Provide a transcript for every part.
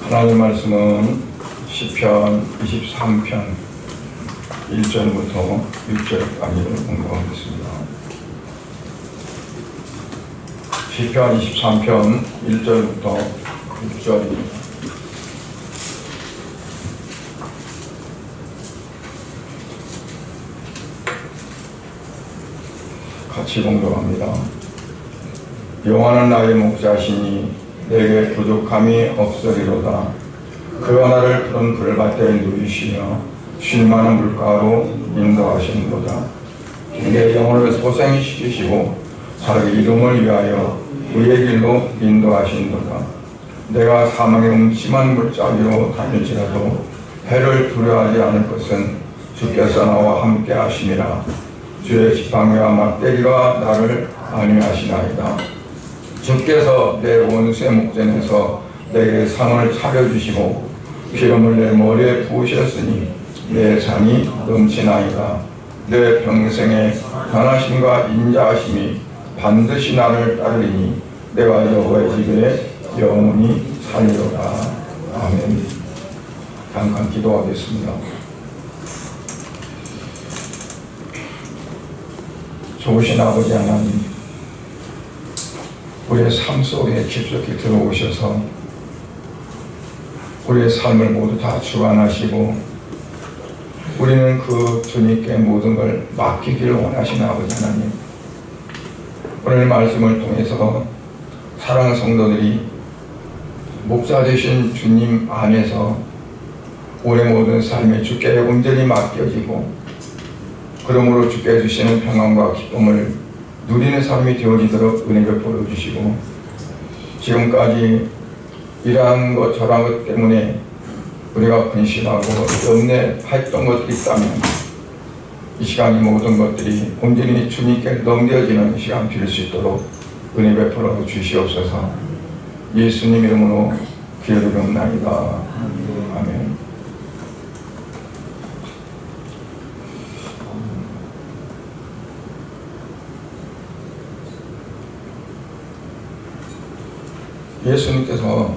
하나님 말씀은 시편 23편 1절부터 6절까지를 공부하겠습니다. 시편 23편 1절부터 6절입니다. 같이 공부합니다. 여호와는 나의 목자시니 내게 부족함이 없으리로다. 그가 나를 푸른 풀밭에 누이시며 쉴만한 물가로 인도하시는도다. 내 영혼을 소생시키시고 자기 이름을 위하여 의의 길로 인도하시는도다. 내가 사망의 음침한 물자리로 다닐지라도 해를 두려워하지 않을 것은 주께서 나와 함께 하심이라. 주의 지팡이와 막대기가 나를 안위하시나이다. 주께서 내 원수의 목전에서 내게 상을 차려주시고 기름을 내 머리에 부으셨으니 내 잔이 넘치나이다. 내 평생의 편하심과 인자하심이 반드시 나를 따르리니 내가 여호와의 집에 영원히 살리로다. 아멘. 잠깐 기도하겠습니다. 좋으신 아버지 하나님, 우리의 삶 속에 깊숙이 들어오셔서 우리의 삶을 모두 다 주관하시고 우리는 그 주님께 모든 걸 맡기기를 원하시는 아버지 하나님, 오늘 말씀을 통해서 사랑하는 성도들이 목자 되신 주님 안에서 우리의 모든 삶이 주께 온전히 맡겨지고 그러므로 주께 주시는 평안과 기쁨을 누리는 삶이 되어지도록 은혜를 보여주시고, 지금까지 이러한 것 저러한 것 때문에 우리가 근심하고 염려했던 것들이 있다면 이 시간 이 모든 것들이 온전히 주님께 넘겨지는 시간 될 수 있도록 은혜 베풀어 주시옵소서. 예수님 이름으로 기도드리옵나이다. 아멘. 예수님께서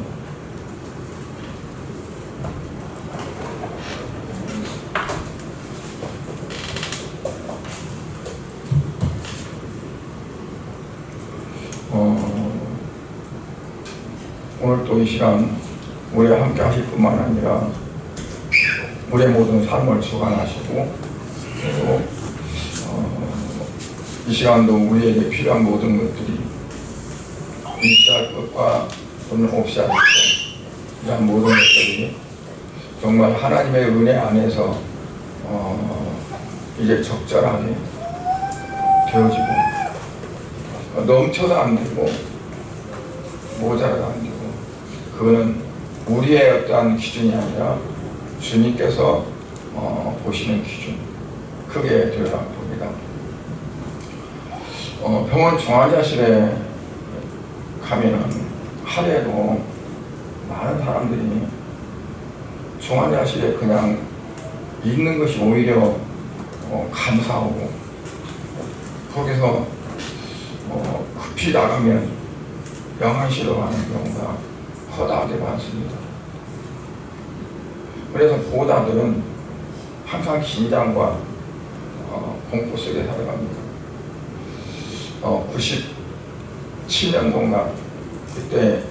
오늘 또 이 시간 우리와 함께 하실 뿐만 아니라 우리의 모든 삶을 주관하시고 또 이 시간도 우리에게 필요한 모든 것들이 있어야 할 것과 또는 없어야 할 것, 이런 모든 것들이 정말 하나님의 은혜 안에서 이제 적절하게 되어지고 넘쳐도 안 되고 모자라도 안 되고, 그거는 우리의 어떠한 기준이 아니라 주님께서 보시는 기준, 크게 되어야 봅니다. 병원 중환자실에 가면은 하루에도 많은 사람들이 중환자실에 그냥 있는 것이 오히려 감사하고, 거기서 급히 나가면 영안실로 가는 경우가 허다하게 많습니다. 그래서 보호자들은 항상 긴장과 공포 속에 살아갑니다. 97년 동안 그때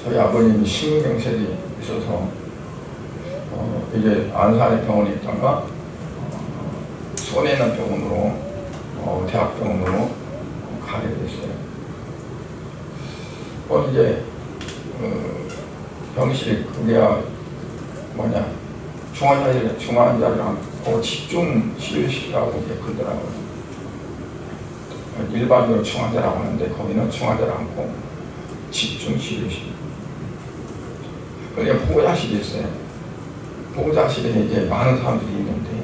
저희 아버님이 심근경색이 있어서 이제 안산의 병원에 있다가 수원에 있는 병원으로 대학병원으로 가게 됐어요. 이제 병실이 그게야 뭐냐, 중환자를 않고 집중치료실이라고 이제 그러더라고요. 일반적으로 중환자라고 하는데 거기는 중환자를 않고 집중치료실. 그러니까 보호자실이 있어요. 보호자실에 이제 많은 사람들이 있는데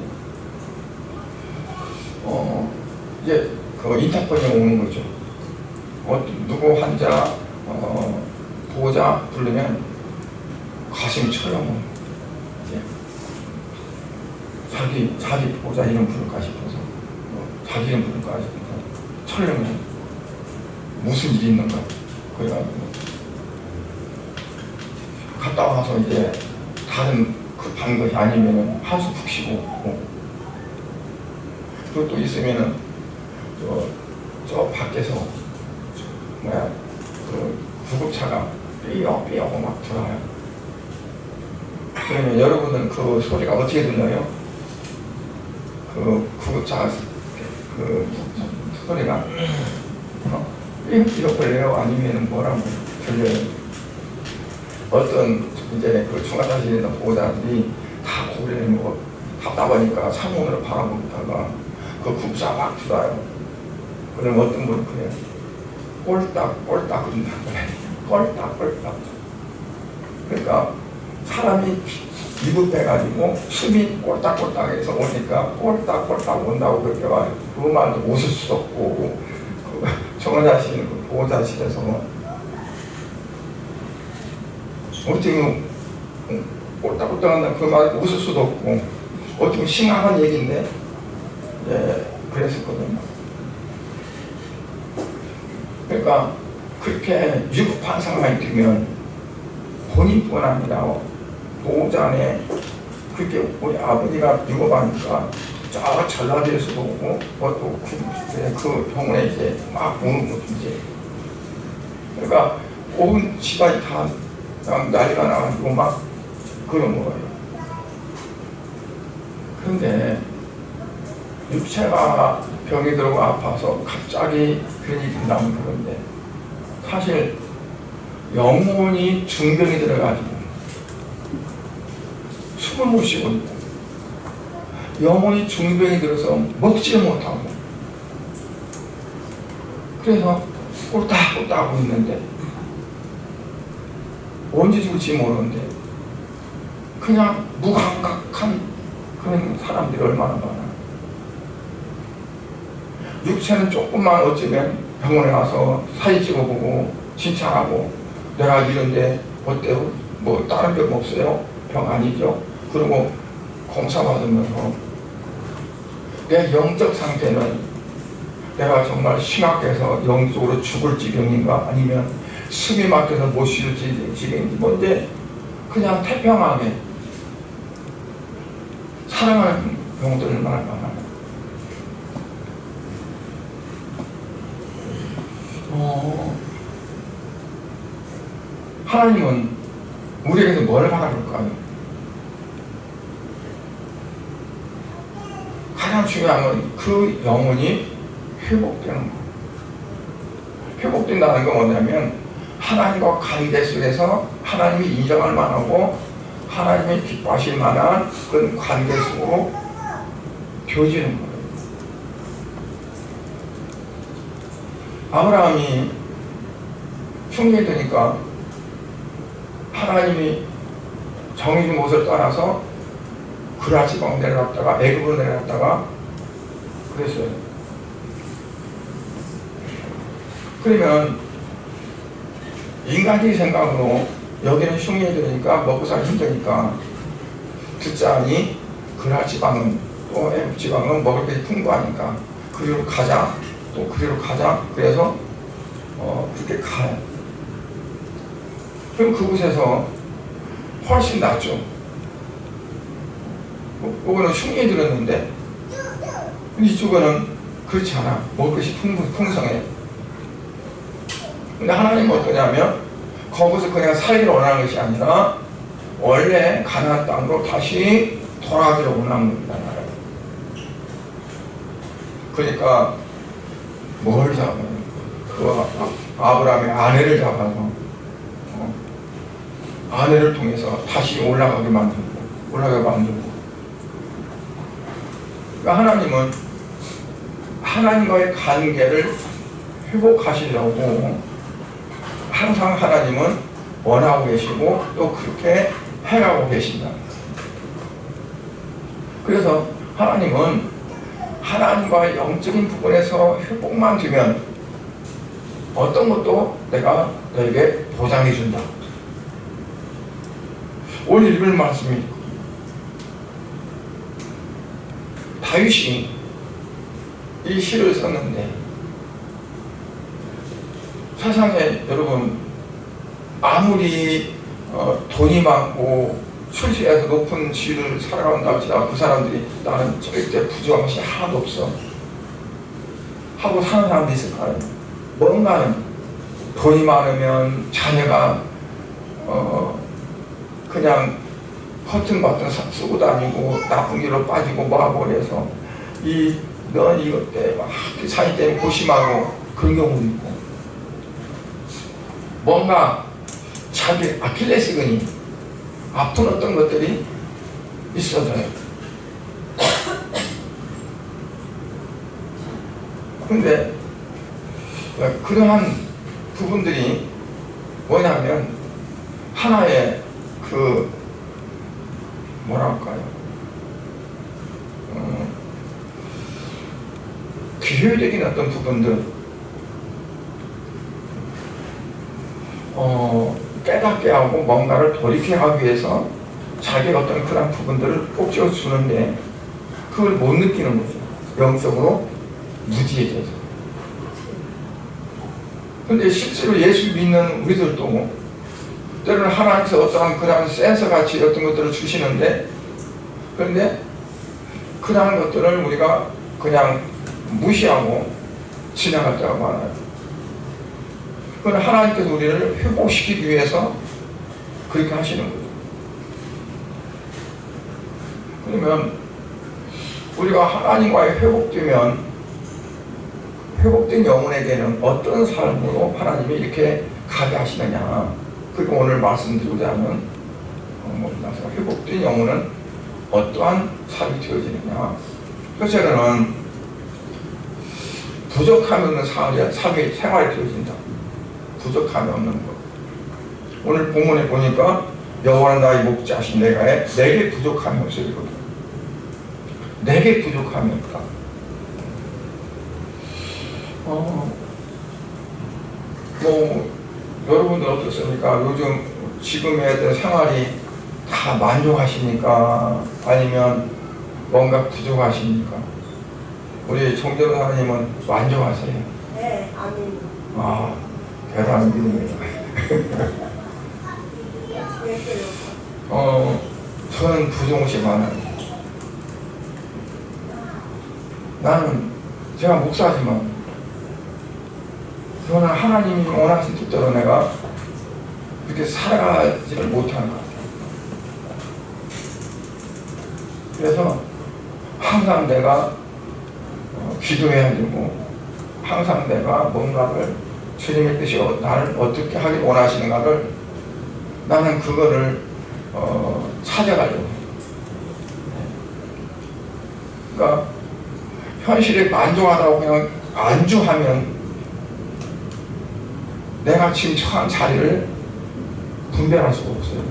이제 그 인터폰이 오는 거죠. 누구 환자 보호자 부르면 가슴이 철렁해요. 자기 보호자 이름 부를까 싶어서, 자기 이름 부를까 싶어서 철렁해요. 무슨 일이 있는가. 그래가지고 갔다 와서 이제 다른 급한 것이 아니면은 한숨 푹 쉬고, 그것도 있으면은 저 밖에서 그 구급차가 삐걱삐걱 막 들어와요. 그러면 여러분은 그 소리가 어떻게 들려요? 그 구급차 그 소리가 삐걱삐걱 걸려요? 아니면 뭐라고 들려요? 어떤 이제 그 중환자실에 있는 보호자들이 다 고개를 뭐 답답하니까 창문으로 바라보다가 그 구급차가 막 들어와요. 그럼 어떤 분은 그래요? 꼴딱꼴딱 그런다고 그래요. 꼴딱꼴딱. 그러니까 사람이 입을 빼가지고 숨이 꼴딱꼴딱해서 오니까 꼴딱꼴딱 온다고 그렇게 와요. 그 말도 웃을 수도 없고, 그 정원자실, 그 보호자실에서 어떻게 꼴딱꼴딱 한다 그 말 웃을 수도 없고, 어떻게 심각한 얘기인데, 예, 그랬었거든요. 그러니까 그렇게 위급한 상황이 되면 본인뿐 아니라 보호자 안에 그렇게 우리 아버지가 위급하니까 저 전라도에서도 오고 또 그 병원에 이제 막 오는 거죠 이제. 그러니까 온 집안이 다 난리가 나가지고 막 그런 거예요. 그런데 육체가 병이 들고 아파서 갑자기 그런 일이 나면 그런데 사실 영혼이 중병이 들어가지고 숨을 못 쉬고 있고 영혼이 중병이 들어서 먹지를 못하고 그래서 꼴딱꼴딱 하고 있는데 언제 죽을지 모르는데 그냥 무감각한 그런 사람들이 얼마나 많아. 육체는 조금만 어쩌면 병원에 가서 사진 찍어보고 진찰하고 내가 이런데 어때요? 뭐 다른 병 없어요? 병 아니죠? 그리고 검사 받으면서 내 영적 상태는 내가 정말 심각해서 영적으로 죽을 지경인가 아니면 숨이 막혀서 못 쉴 지경인지 뭔데 그냥 태평하게 사랑하는 병들을 얼마나 많아요. 하나님은 우리에게서 뭘 바라볼까요? 가장 중요한 건 그 영혼이 회복되는 거. 회복된다는 건 뭐냐면 하나님과 관계 속에서 하나님이 인정할 만하고 하나님이 기뻐하실 만한 그런 관계 속으로 되어지는 거예요. 아브라함이 흉년이 되니까 하나님이 정해진 곳을 떠나서 그라 지방 내려갔다가 애굽으로 내려갔다가 그랬어요. 그러면 인간적인 생각으로 여기는 흉년이 되니까 먹고 살기 힘드니까 듣자니 그라 지방은 또 애굽 지방은 먹을 게 풍부하니까 그리로 가자 또 그리로 가자 그래서 그렇게 가요. 그럼 그곳에서 훨씬 낫죠. 그거는 흉년이 들었는데 이쪽은 그렇지 않아. 먹을 것이 풍성해. 근데 하나님은 어떠냐면 거기서 그냥 살기를 원하는 것이 아니라 원래 가나안 땅으로 다시 돌아가기를 원하는 겁니다. 그러니까 뭘 잡아요? 그 아브라함의 아내를 잡아서 아내를 통해서 다시 올라가게 만들고 그러니까 하나님은 하나님과의 관계를 회복하시려고 항상 하나님은 원하고 계시고 또 그렇게 해가고 계신다. 그래서 하나님은 하나님과의 영적인 부분에서 회복만 되면 어떤 것도 내가 너에게 보장해 준다. 오늘 읽을 말씀이 다윗이 이 시를 썼는데 세상에 여러분 아무리 돈이 많고 출세해서 높은 지위를 살아간다 할지라도 그 사람들이 나는 절대 부족한 것이 하나도 없어 하고 사는 사람도 있을 거예요. 뭔가는 돈이 많으면 자녀가 그냥 허튼버튼 쓰고 다니고 나쁜 길로 빠지고 뭐하고 그래서 넌 이것 때문에 막 자기 때문에 고심하고 그런 경우도 있고 뭔가 자기 아킬레스건이 아픈 어떤 것들이 있어져요. 근데 그러한 부분들이 뭐냐면 하나의 뭐랄까요 기효적인 어떤 부분들 깨닫게 하고 뭔가를 돌이켜가기 위해서 자기가 어떤 그런 부분들을 꼭 쥐어주는데 그걸 못 느끼는 거죠. 영적으로 무지해져서. 근데 실제로 예수 믿는 우리들도 때로는 하나님께서 어떠한 그런 센서같이 어떤 것들을 주시는데 그런데 그러한 것들을 우리가 그냥 무시하고 지나갈 때가 많아요. 그건 하나님께서 우리를 회복시키기 위해서 그렇게 하시는 거죠. 그러면 우리가 하나님과의 회복된 영혼에게는 어떤 삶으로 하나님이 이렇게 가게 하시느냐. 그리고 오늘 말씀드리고자 하는 회복된 영혼은 어떠한 삶이 되어지느냐. 그래서 저는 부족함이 없는 생활이 되어진다. 부족함이 없는 것. 오늘 본문에 보니까 여호와는 나의 목자신 내게 부족함이 없으리거든. 내게 부족함이 없다. 여러분들 어떻습니까? 요즘 지금의 어떤 생활이 다 만족하십니까? 아니면 뭔가 부족하십니까? 우리 정전사님은 만족하세요? 네, 아멘. 아, 대단한 믿음이에요. 저는 부족한 것이 많아요. 나는 제가 목사지만 저는 하나님이 원하신 뜻대로 내가 그렇게 살아가지를 못하는 것 같아요. 그래서 항상 내가 기도해야 되고 항상 내가 뭔가를 주님의 뜻이 나를 어떻게 하길 원하시는가를 나는 그거를 찾아가려고 해요. 그러니까 현실에 만족하다고 그냥 안주하면 내가 지금 처한 자리를 분별할 수가 없어요.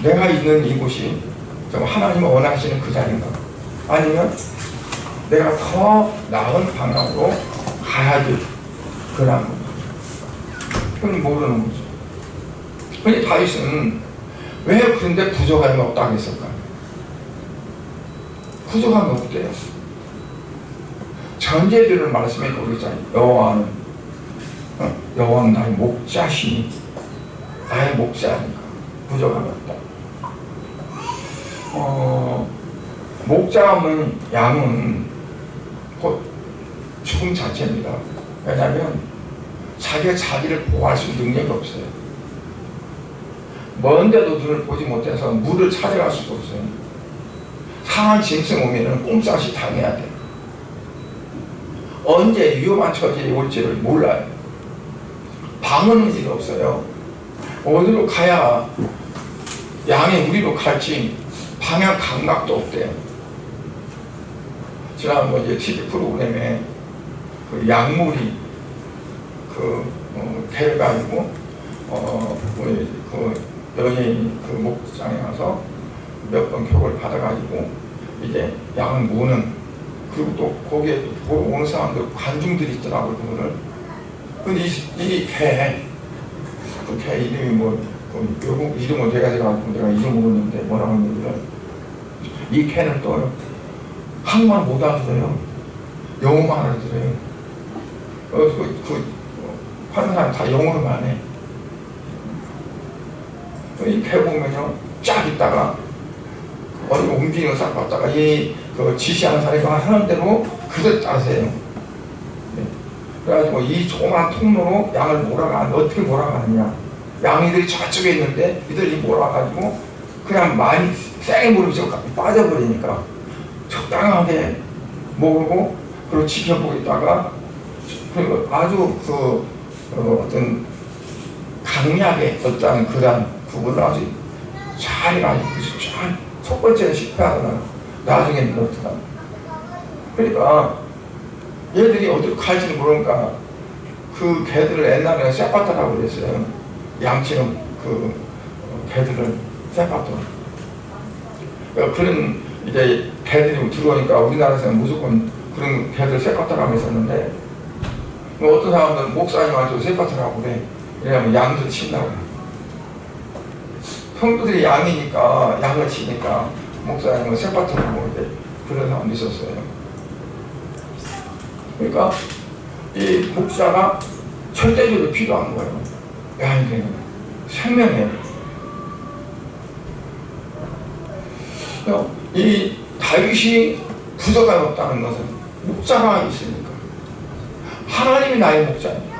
내가 있는 이곳이 하나님이 원하시는 그 자리인가? 아니면 내가 더 나은 방향으로 가야지 그런 거. 그건 모르는 거죠. 근데 다윗은 왜 그런데 부족함이 없다고 했을까? 부족함이 없대요. 전제들을 말씀해 보겠잖아요. 여호와는 나의 목자시니 나의 목자니까 부족함이 없다. 목자 없는 양은 곧 죽음 자체입니다. 왜냐하면 자기를 보호할 수 있는 능력이 없어요. 먼데도 눈을 보지 못해서 물을 찾아갈 수도 없어요. 상한 짐승 오면은 꼼짝없이 당해야 돼요. 언제 위험한 처지에 올지를 몰라요. 방어는 일이 없어요. 어디로 가야 양이 우리로 갈지 방향 감각도 없대요. 지난번 TV 프로그램에 그 약물이 데려가지고 우리 그 연예인이 그 목장에 가서 몇 번 교육을 받아가지고 이제 약을 무는, 그리고 또 거기에 보러 오는 사람들 관중들이 있더라고요. 그거를. 근데 이 개, 그 개 이름이 이름은 내가 내가 이름 모르는데 뭐라고 했는데, 이 개는 또 한국말 못 알아들어요. 영어만 알아들어요. 하는 사람 다 영어로만 해. 이 개 보면요, 쫙 있다가 어디 움직이는 거 싹 봤다가 그 지시하는 사람이 하는 대로 그대로 따세요. 네. 그래가지고 이 조그만 통로로 양을 몰아가는데 어떻게 몰아가느냐? 양이들이 저쪽에 있는데 이들이 몰아가지고 그냥 많이 세게 물으면서 빠져버리니까 적당하게 모으고 그리고 지켜보고 있다가 그리고 아주 어떤 강약의 어떤 그런 부분을 아주 잘 해가지고 첫 번째는 실패하거나 나중에는 그렇더라. 그러니까 얘들이 어디로 갈지는 모르니까 그 개들을 옛날에는 세파터라고 그랬어요. 양치는 그 개들을 세파터. 그러니까 그런 이제 개들이 들어오니까 우리나라에서는 무조건 그런 개들 세파터라고 했었는데 어떤 사람들은 목사님한테 세파터라고 그래. 왜냐면 양들 친다고. 성도들이 양이니까 양을 치니까 목사님은 세파터라고 이제 그런 사람도 있었어요. 그러니까 이 목사가 절대적으로 필요한 거예요. 양에게는 생명이에요. 이 다윗이 부족함이 없다는 것은 목자가 있으니까 하나님이 나의 목자입니다.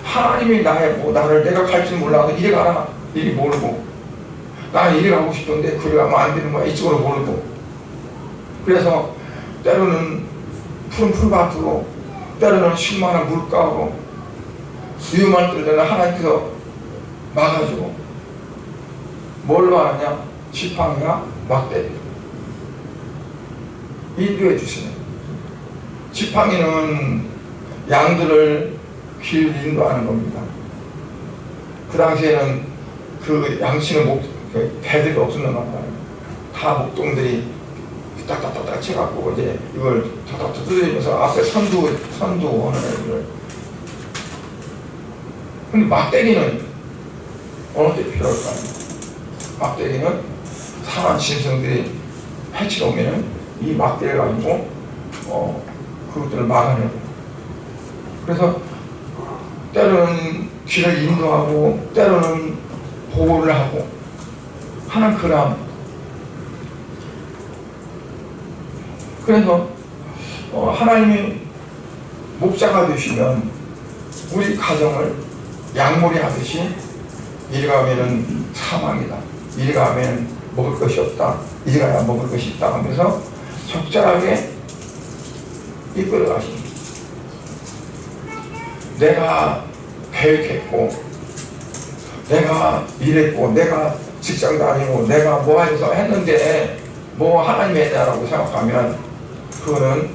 하나님이 나를 내가 갈지 몰라서 이리 가라 이리 모르고 나는 이리 가고 싶은데 그리 가면 안 되는 거야 이쪽으로 모르고 그래서 때로는 푸른 풀밭으로 때로는 쉴만한 물가로 위험할 때는 하나님께서 막아주고 뭘로 하느냐 지팡이와 막대기 인도해 주시네. 지팡이는 양들을 길 인도하는 겁니다. 그 당시에는 그 양치는 개들이 없었는 겁니다. 다 목동들이 딱딱딱딱 쳐갖고 이제 이걸 탁탁 두드리면서 앞에 선두하는 애들. 근데 막대기는 어느 때 필요할까요? 막대기는 상한 짐승들이 해치러 오면은 이 막대를 가지고 그것들을 막아내고 그래서 때로는 길을 인도하고 때로는 보호를 하고 하는 그런 그래서 하나님이 목자가 되시면 우리 가정을 양몰이 하듯이 이리 가면은 사망이다 이리 가면 먹을 것이 없다 이리 가야 먹을 것이 있다 하면서 적절하게 이끌어 가십니다. 내가 계획했고 내가 일했고 내가 직장 다니고 내가 뭐 해서 했는데 뭐 하나님이 했냐라고 생각하면 그거는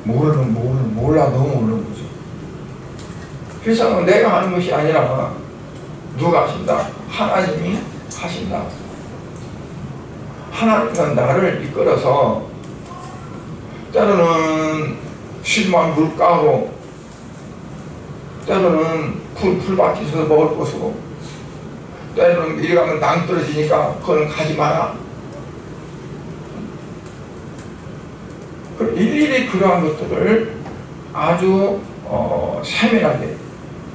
몰라 너무 모르는 거죠. 그래서 내가 하는 것이 아니라 누가 하신다? 하나님이 하신다. 하나님은 나를 이끌어서 때로는 쉴만한 물가로 때로는 풀밭이 있어서 먹을 것으로 때로는 이리 가면 낭 떨어지니까 그거는 가지 마라. 일일이 그러한 것들을 아주 세밀하게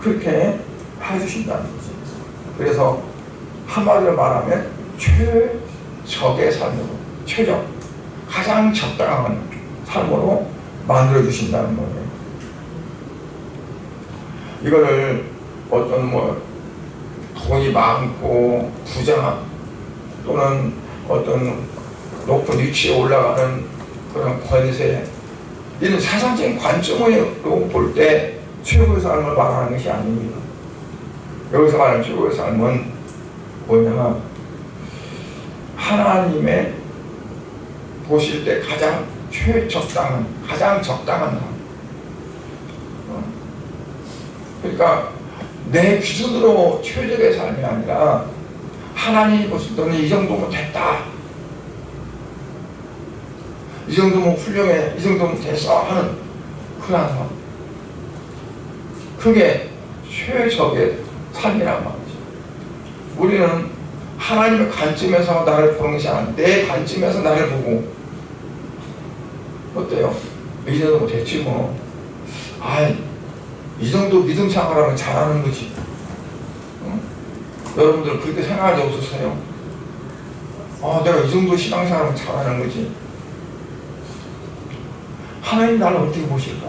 그렇게 해주신다는 거죠. 그래서 한마디로 말하면 최적의 삶으로 최적 가장 적당한 삶으로 만들어 주신다는 거예요. 이거를 어떤 돈이 많고 부자 또는 어떤 높은 위치에 올라가는 그런 권세 이런 세상적인 관점으로 볼 때 최고의 삶을 말하는 것이 아닙니다. 여기서 말하는 최고의 삶은 뭐냐 하나님의 보실 때 가장 최적당한 가장 적당한 삶. 그러니까 내 기준으로 최적의 삶이 아니라 하나님이 보실 때는 이 정도면 됐다 이 정도면 훌륭해 이 정도면 됐어 하는 그런 삶 그게 최적의 삶이란 말이죠. 우리는 하나님의 관점에서 나를 보는 것이 아니라 내 관점에서 나를 보고 어때요? 이 정도면 됐지 뭐 이 정도 믿음 생활하면 잘하는 거지. 여러분들 그렇게 생각한 적 없었어요? 내가 이 정도 신앙생활을 잘하는 거지. 하나님이 나를 어떻게 보실까?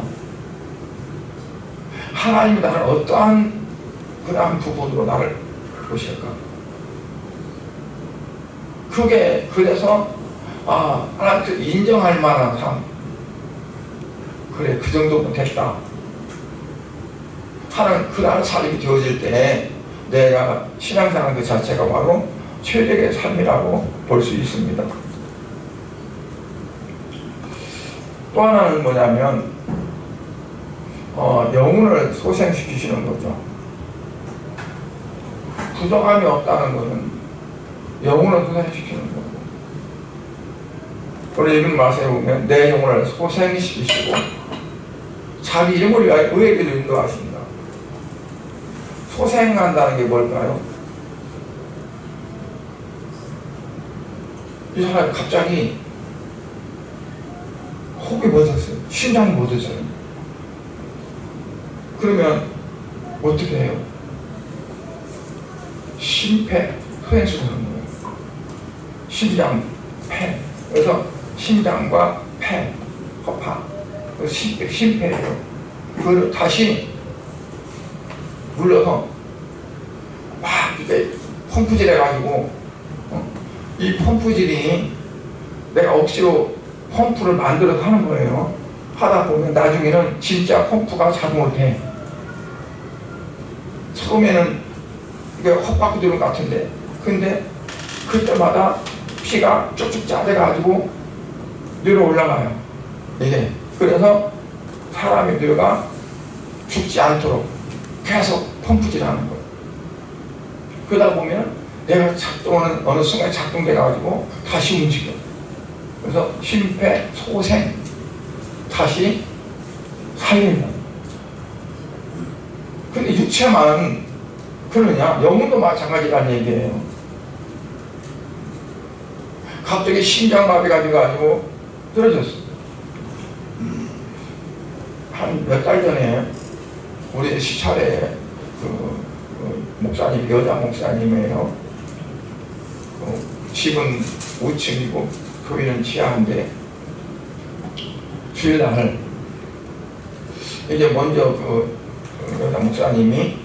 하나님이 나를 어떠한 그러한 부분으로 나를 보실까? 그게 그래서 하나님께서 인정할 만한 삶, 그래 그 정도면 됐다 하는 그러한 삶이 되어질 때 내가 신앙생활 그 자체가 바로 최적의 삶이라고 볼 수 있습니다. 또 하나는 뭐냐면 영혼을 소생시키시는 거죠. 부정함이 없다는 것은 영혼을 소생시키는 거고, 오늘 읽은 말씀에 보면 내 영혼을 소생시키시고 자기 이름을 위하여 의의 길로 인도하신다. 소생한다는 게 뭘까요? 이 사람이 갑자기 혹이 멎었어요. 심장이 멎었어요. 그러면 어떻게 해요? 심폐소생술을 하는 거예요. 심장, 폐. 그래서 심장과 폐, 허파, 심폐예요. 그걸 다시 눌러서 막 이렇게 펌프질 해가지고 이 펌프질이 내가 억지로 펌프를 만들어서 하는 거예요. 하다 보면 나중에는 진짜 펌프가 작동을 돼. 처음에는 이게 헛바퀴 같은데, 근데 그때마다 피가 쭉쭉 짜져가지고 위로 올라가요. 이게 그래서 사람의 뇌가 죽지 않도록 계속 펌프질하는 거예요. 그러다 보면 내가 작동하는 어느 순간 작동돼가지고 다시 움직여. 그래서 심폐소생, 다시 살린다. 근데 육체만 그러냐? 영혼도 마찬가지라는 얘기예요. 갑자기 심장마비가 돼가지고 쓰러졌어. 한 몇 달 전에 우리 시찰에 목사님, 여자 목사님이에요. 집은 5층이고 교회는 지하인데 주일날 이제 먼저 여자 목사님이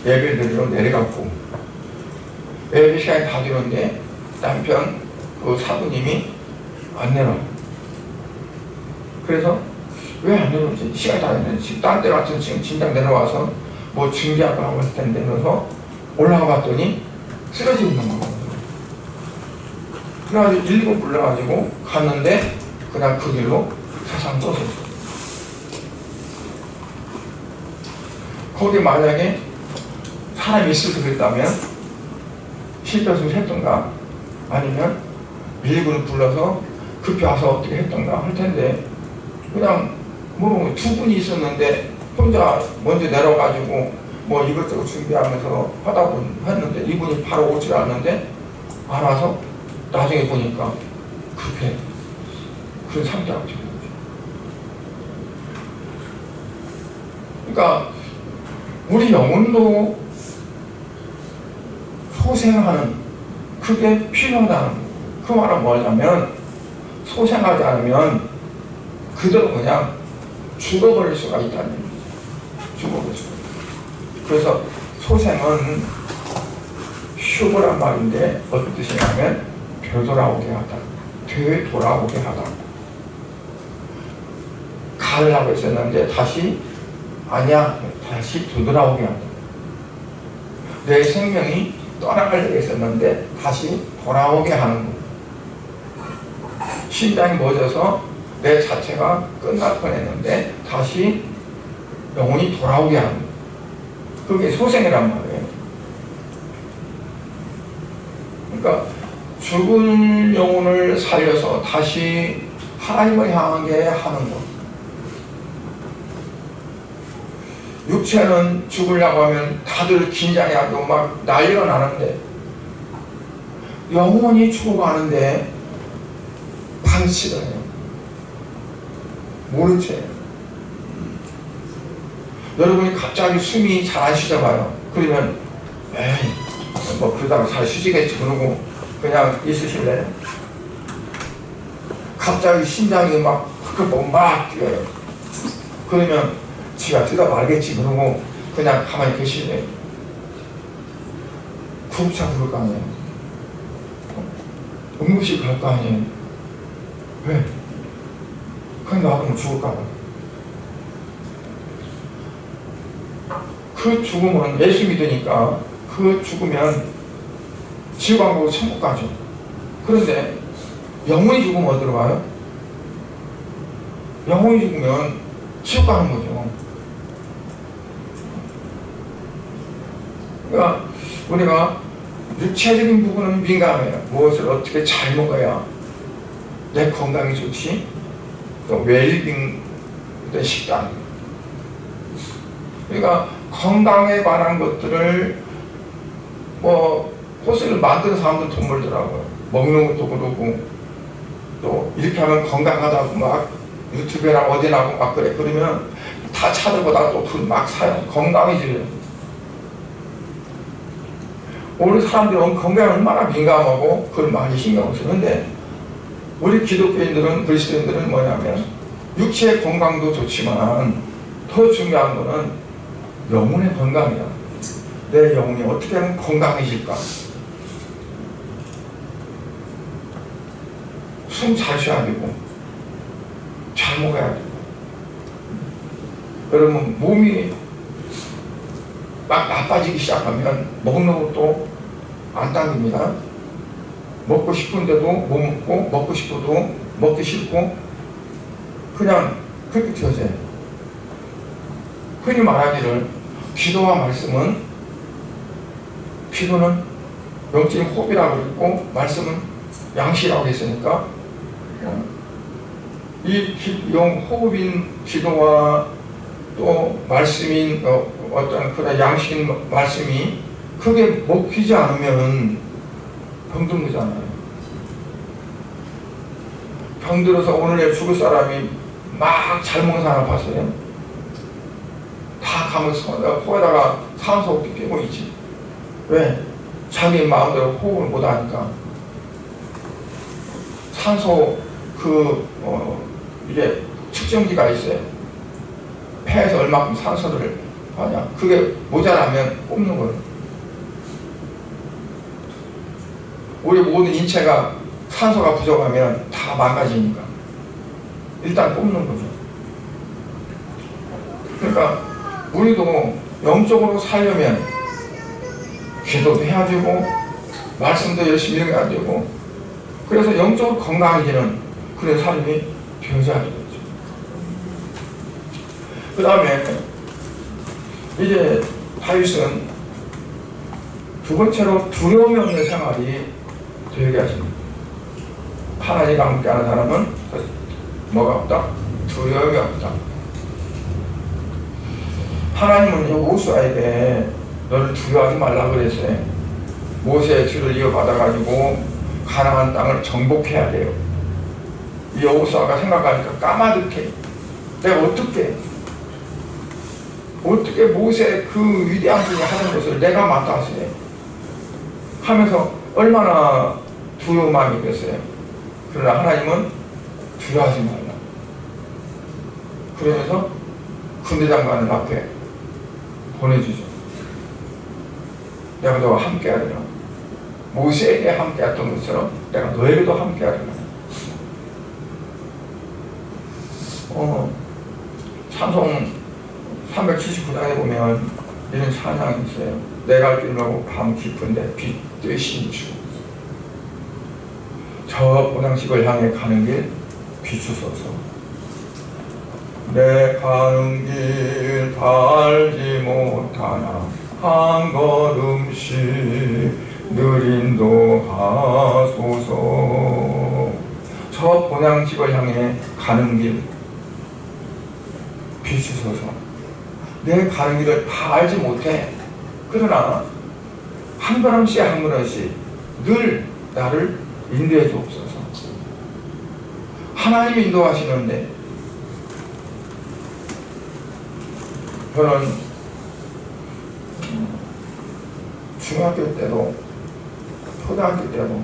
예배 드리러 내려갔고, 예배 시간이 다 되는데 남편 사부님이 안 내려. 그래서 왜 안 내려오지? 시간이 다 됐는데 지금 딴 데 같은 지금 진작 내려와서 뭐 준비하고 하고 있을 텐데 그래서 올라가 봤더니 쓰러지고 있는 거예요. 그래가지고 119 불러가지고 갔는데 그냥 그 길로 세상 떠서 거기 만약에 사람이 있을 수 있다면 실패를 했던가 아니면 119를 불러서 급히 와서 어떻게 했던가 할 텐데, 그냥 뭐 두 분이 있었는데 혼자 먼저 내려가지고 뭐 이것저것 준비하면서 하다 했는데 이분이 바로 오질 않는데 안 와서 나중에 보니까 급해. 그런 상태가 되는 거죠. 그러니까 우리 영혼도 소생하는 그게 필요하다는 거예요. 그 말은 뭐냐면 소생하지 않으면 그대로 그냥 죽어버릴 수가 있다는 얘기죠. 죽어버릴 수가 있다. 그래서 소생은 휴거란 말인데 어떤 뜻이냐면 되돌아오게 하다. 되돌아오게 하다. 가려고 했었는데 다시 아니야. 다시 되돌아오게 하다. 내 생명이 떠나가려고 했었는데 다시 돌아오게 하는 거. 심장이 멎어서 내 자체가 끝날 뻔했는데 다시 영혼이 돌아오게 하는 거. 그게 소생이란 말이에요. 그러니까 죽은 영혼을 살려서 다시 하나님을 향하게 하는 것. 육체는 죽으려고 하면 다들 긴장해가지고 막 난리가 나는데 영혼이 죽어가는데 방치를 해요. 모른 채. 여러분이 갑자기 숨이 잘 안 쉬어봐요. 그러면 에이 뭐 그러다가 잘 쉬시겠지 그러고 그냥 있으실래요? 갑자기 심장이 막 뛰어요. 그러면 지가 뜨다 말겠지 그러고 그냥 가만히 계실래요? 구급차 부를 거 아니에요? 응급실 갈 거 아니에요? 왜? 그냥 놔두면 죽을까 봐. 그 죽음은 예수 믿으니까 그 죽으면 지옥 안 가고 천국 가죠. 그런데 영혼이 죽으면 어디로 가요? 영혼이 죽으면 지옥 가는 거죠. 그러니까 우리가 육체적인 부분은 민감해요. 무엇을 어떻게 잘 먹어야 내 건강이 좋지? 또 웰빙 식단. 그러니까 건강에 관한 것들을 뭐 호스를 만드는 사람들은 돈 벌더라고요. 먹는 것도 그러고 또 이렇게 하면 건강하다고 막 유튜브나 어디 나고 막 그래. 그러면 다 찾아보다 또 돈 막 사요. 건강해지래요. 오늘 사람들은 건강에 얼마나 민감하고 그걸 많이 신경 쓰는데 우리 기독교인들은 그리스도인들은 뭐냐면 육체의 건강도 좋지만 더 중요한 거는 영혼의 건강이야. 내 영혼이 어떻게 하면 건강해질까? 숨 잘 쉬어야 되고 잘 먹어야 되고 여러분 몸이 막 나빠지기 시작하면 먹는 것도 안 당깁니다. 먹고 싶은데도 못 먹고 먹고 싶어도 먹기 싫고 그냥 그렇게 되어져요. 흔히 말하기를 기도와 말씀은 기도는 영적인 호흡이라고 했고 말씀은 양식이라고 했으니까 이 호흡인 기도와 또 말씀인 어떤 그런 양식인 말씀이 그게 먹히지 않으면 병든 거잖아요. 병들어서 오늘에 죽을 사람이 막 잘 먹는 사람 봤어요? 다 가면서 코에다가 산소 끼고 있지. 왜? 자기 마음대로 호흡을 못 하니까. 산소 이게 측정기가 있어요. 폐에서 얼마큼 산소를 하냐. 그게 모자라면 뽑는 거예요. 우리 모든 인체가 산소가 부족하면 다 망가지니까 일단 뽑는 거죠. 그러니까 우리도 영적으로 살려면 기도도 해야 되고 말씀도 열심히 읽어야 되고 그래서 영적으로 건강해지는 그런 삶이 되어져야 되겠죠. 그 다음에 이제 다윗은 두 번째로 두려움이 없는 생활이 되게 하십니다. 하나님과 함께하는 사람은 뭐가 없다? 두려움이 없다. 하나님은 모세에게 너를 두려워하지 말라 그랬어요. 모세의 뒤를 이어받아가지고 가나안 땅을 정복해야 돼요. 이 여호수아가 생각하니까 까마득해. 내가 어떻게 모세의 그 위대한 분이 하는 것을 내가 맡아서 해 하면서 얼마나 두려운 마음이 됐어요. 그러나 하나님은 두려워하지 말라. 그러면서 군대장관을 앞에 보내주죠. 내가 너와 함께 하리라. 모세에게 함께 했던 것처럼 내가 너에게도 함께 하리라. 찬송 379장에 보면 이런 찬양이 있어요. 내가 길고 밤 깊은데 빛 되신 주. 저 보양식을 향해 가는 길 비추소서. 내 가는 길 달지 못하나 한 걸음씩 느린도 하소서. 저 본향집을 향해 가는 길 비추소서. 내 가는 길을 다 알지 못해. 그러나 한 걸음씩 한 걸음씩 늘 나를 인도해 주옵소서. 하나님이 인도하시는데 저는 중학교 때도 초등학교 때도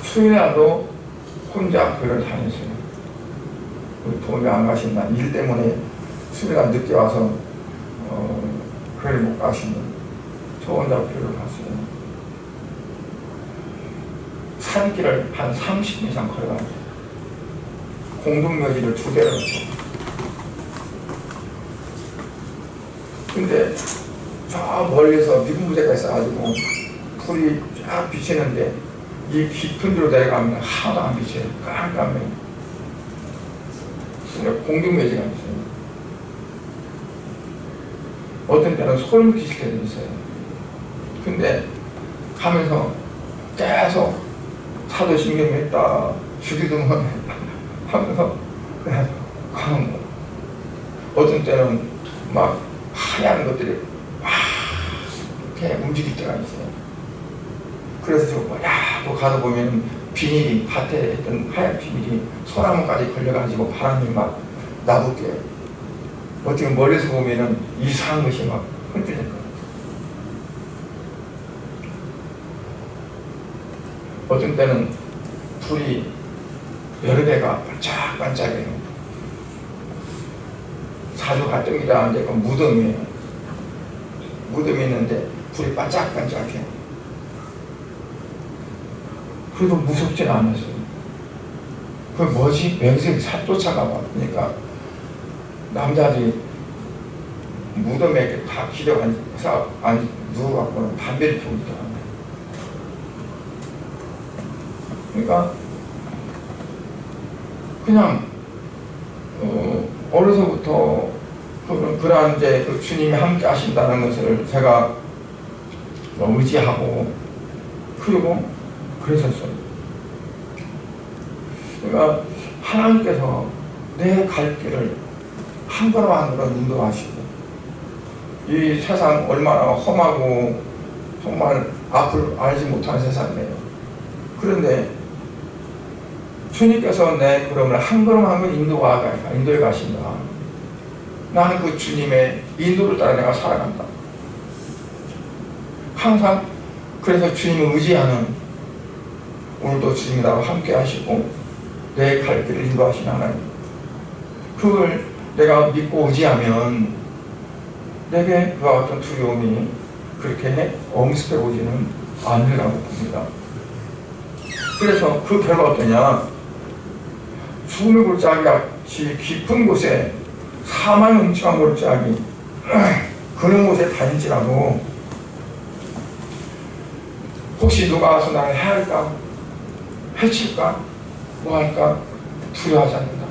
수요일날도 혼자 교회를 다녔어요. 도움이 안 가신다. 일 때문에 수요일날 늦게 와서 교회를 못 가시는 저 혼자 교회를 갔어요. 산길을 한 30분 이상 걸어가요. 공동묘지를 2개를 했어요. 근데 저 멀리서 미군 부대가 있어가지고 불이 쫙 비치는데 이 깊은 데로 내려가면 하나도 안 비쳐요. 깜깜해요. 공동묘지가 있어요. 어떤 때는 소름 끼칠 때도 있어요. 근데 가면서 계속 사도신경이 했다, 주기도문 하면서 가는 거. 어떤 때는 막 하얀 것들이 막 이렇게 움직일 때가 있어요. 그래서 또 가다 보면 비닐이, 밭에 있던 하얀 비닐이 소나무까지 걸려가지고 바람이 막 나붙게, 어떻게 멀리서 보면은 이상한 것이 막 흔들릴 거예요. 어떤 때는 불이 여러 개가 반짝반짝해요. 자주 갔던 길이라는데 그 무덤이에요. 무덤이 있는데 불이 반짝반짝해. 그래도 무섭진 않았어요. 그 뭐지? 맹세 쫓아가 봐. 그러니까 남자들이 무덤에 이렇게 다 기려가서 누워갖고는 담배를 피우고 있더라고요. 그러니까 그냥 어려서부터 그러한 이제 그 주님이 함께 하신다는 것을 제가 의지하고 그리고 그랬었어요. 그러니까 하나님께서 내 갈 길을 한 걸음 한 걸음 인도하시고, 이 세상 얼마나 험하고 정말 앞을 알지 못하는 세상이에요. 그런데 주님께서 내 걸음을 한 걸음 한 걸음 인도해 가신다. 나는 그 주님의 인도를 따라 내가 살아간다. 항상 그래서 주님을 의지하는, 오늘도 주님이 나와 함께 하시고 내 갈 길을 인도하신 하나님, 그걸 내가 믿고 의지하면 내게 그와 같은 두려움이 그렇게 엄습해 오지는 않으리라고 봅니다. 그래서 그 결과가 어떠냐? 죽음의 골짜기 같이 깊은 곳에 사망의 음침한 골짜기 그런 곳에 다닐지라도 혹시 누가 와서 나를 해할까? 해칠까? 뭐 할까? 두려워하지 않는다.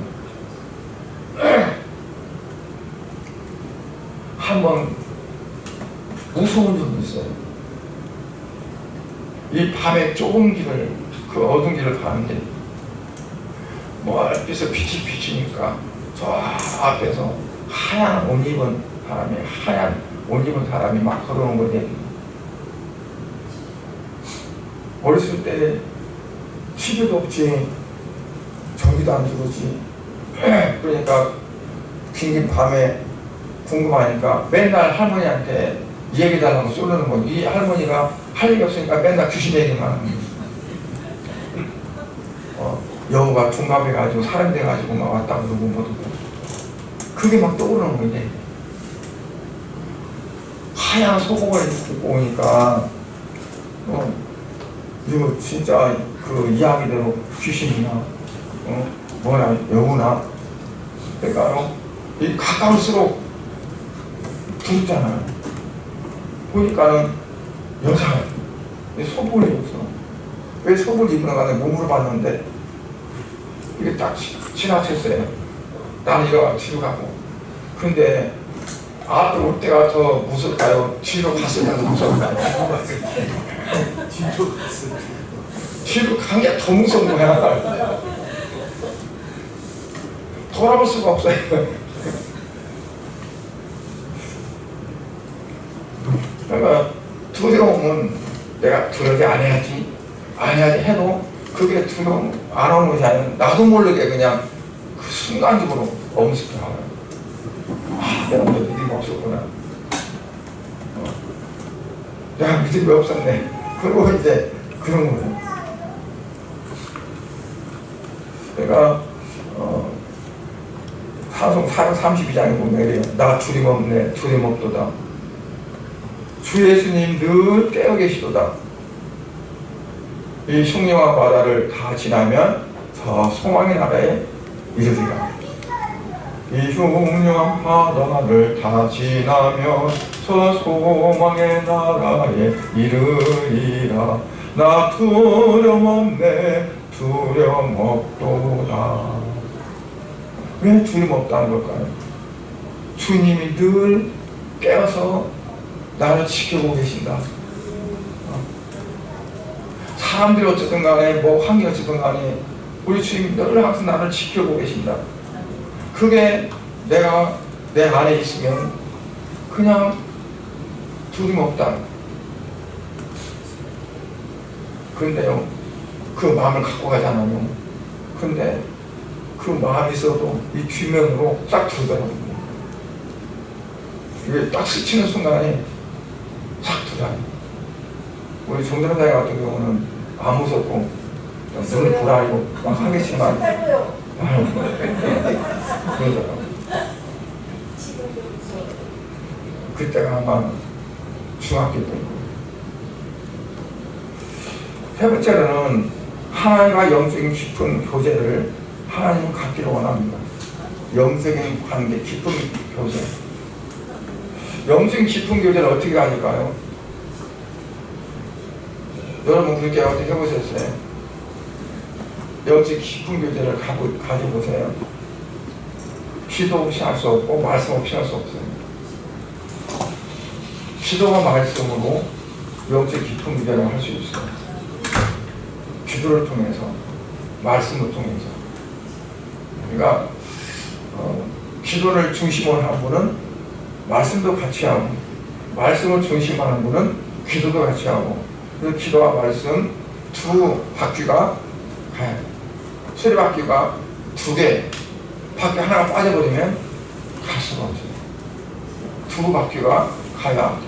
한번 무서운 적이 있어요. 이 밤에 좁은 길을, 그 어두운 길을 가는데 멀리서 빛이 비치니까 저 앞에서 하얀 옷 입은 사람이 막 걸어오는 거예요. 어렸을 때 TV도 없지, 전기도 안 들어오지. 그러니까 긴 밤에 궁금하니까 맨날 할머니한테 얘기해달라고 쏘르는 거예요. 이 할머니가 할 얘기 없으니까 맨날 귀신 얘기만 하는 거예요. 여우가 둔갑해가지고 사람 돼가지고 막 왔다고 그러고 뭐도 그게 막 떠오르는 거예요. 하얀 소복을 입고 오니까 이거 진짜 그 이야기대로 귀신이나 뭐나 여우나, 그러니까 이 가까울수록 두렵잖아요. 보니까는 여자예요. 소복을 입었어. 왜 소복을 입는 간에 몸으로 봤는데 이게 딱 지나쳤어요. 나는 이거 뒤로 가고. 근데 앞으로 올 때가 더 무섭까요? 뒤로 갔을 때가 더 무섭까요? 뒤로 간 게 더 무서운 거야. 돌아볼 수가 없어요. 그러니까 두려움은 내가 두렵게 안 해야지 해도 그게 두려움 안 오는 것이 아니라 나도 모르게 그냥 그 순간적으로 엄습해 나와요. 내가 뭐 믿음이 없었구나. 내가 믿음이 없었네. 그리고 이제 그런 거예요. 그러니까 사송 432장에 보면 이래요. 나 두림없네, 두림없도다. 주 예수님 늘 깨어 계시도다. 이 흉령한 바다를 다 지나면 저 소망의 나라에 이르리라. 이 흉령한 바다를 다 지나면 저 소망의 나라에 이르리라. 나 두려움없네, 두려움없도다. 왜 두려움없다는 걸까요? 주님이 늘 깨어서 나를 지켜보고 계신다. 사람들이 어쨌든 간에 뭐 환경이 어쨌든 간에 우리 주님 늘 항상 나를 지켜보고 계신다. 그게 내가 내 안에 있으면 그냥 두려움없다. 근데요, 그 마음을 갖고 가잖아요. 근데 그 마음이 있어도 이 뒷면으로 딱 들더라고요. 이게 딱 스치는 순간에 싹 들어요. 우리 정전사님 같은 경우는 안 무섭고 눈을 보라고 막 하겠지만 그러더라고요. 그때가 아마 중학교 때고. 세 번째로는 하나님과 영적인 깊은 교제를 하나님 갖기를 원합니다. 영적인 관계, 깊은 교제. 영적인 깊은 교제를 어떻게 가질까요? 여러분 그렇게 어떻게 해보셨어요? 영적인 깊은 교제를 가져보세요. 기도 없이 할 수 없고 말씀 없이 할 수 없어요. 기도와 말씀으로 영적인 깊은 교제를 할 수 있어요. 기도를 통해서, 말씀을 통해서. 그러니까 기도를 중심으로 한 분은 말씀도 같이 하고, 말씀을 중심하는 분은 기도도 같이 하고, 그 기도와 말씀 두 바퀴가 가야 돼요. 수리바퀴가 두 개, 바퀴 하나가 빠져버리면 갈 수가 없어요. 두 바퀴가 가야.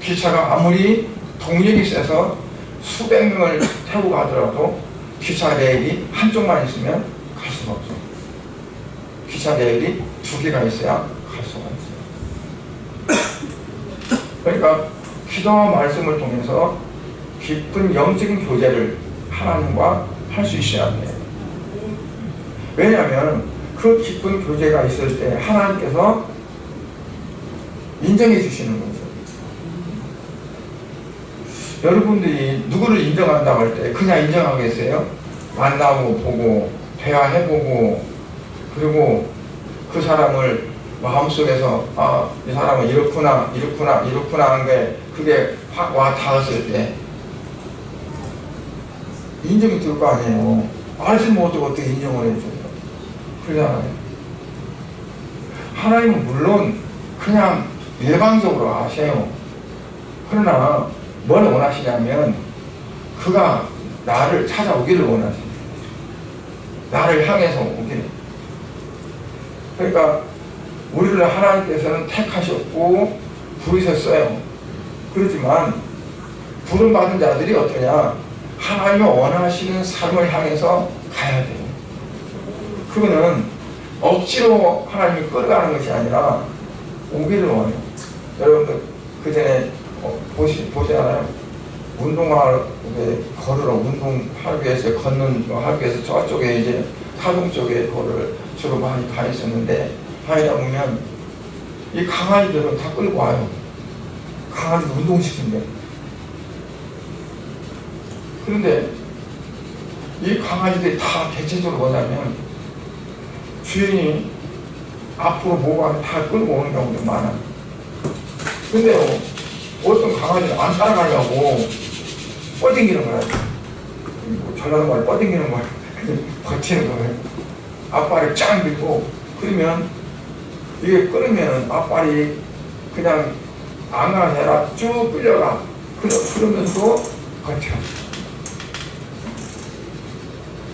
기차가 아무리 동력이 세서 수백 명을 태우고 가더라도 기차 레일이 한쪽만 있으면 갈 수가 없어요. 기차 레일이 두 개가 있어야 갈 수가 있어요. 그러니까 기도와 말씀을 통해서 깊은 영적인 교제를 하나님과 할 수 있어야 돼요. 왜냐하면 그 깊은 교제가 있을 때 하나님께서 인정해 주시는 거죠. 여러분들이 누구를 인정한다고 할 때 그냥 인정하겠어요? 만나고 보고 대화해보고 그리고 그 사람을 마음속에서 아, 이 사람은 이렇구나 하는 게 그게 확 와 닿았을 때 인정이 들 거 아니에요. 알지 못하고 어떻게 인정을 해줘요? 그러잖아요. 하나님은 물론 그냥 일방적으로 아셔요. 그러나 뭘 원하시냐면 그가 나를 찾아오기를 원하십니다. 나를 향해서 오기를. 그러니까 우리를 하나님께서는 택하셨고 부르셨어요. 그렇지만 부름받은 자들이 어떠냐? 하나님이 원하시는 삶을 향해서 가야 돼요. 그거는 억지로 하나님이 끌어가는 것이 아니라 오기를 원해요. 여러분들 그 전에 보시잖아요. 운동을 걸으러 운동하기 위해서 하기 위해서 저쪽에 이제 타동 쪽에 거를 주로 많이 다녔었는데 다니다 보면 이 강아지들은 다 끌고 와요. 강아지도 운동시킨대. 그런데 이 강아지들이 다 대체적으로 뭐냐면 주인이 앞으로 뭐가 다 끌고 오는 경우도 많아요. 근데요, 어떤 강아지는 안 따라가려고 뻗당기는 거야. 전라도 말에 뻗당기는 거야. 버티는 거예요. 앞발을 쫙 밀고, 그러면 이게 끌으면 앞발이 그냥 안 가라 쭉 끌려가. 그러면서 버텨.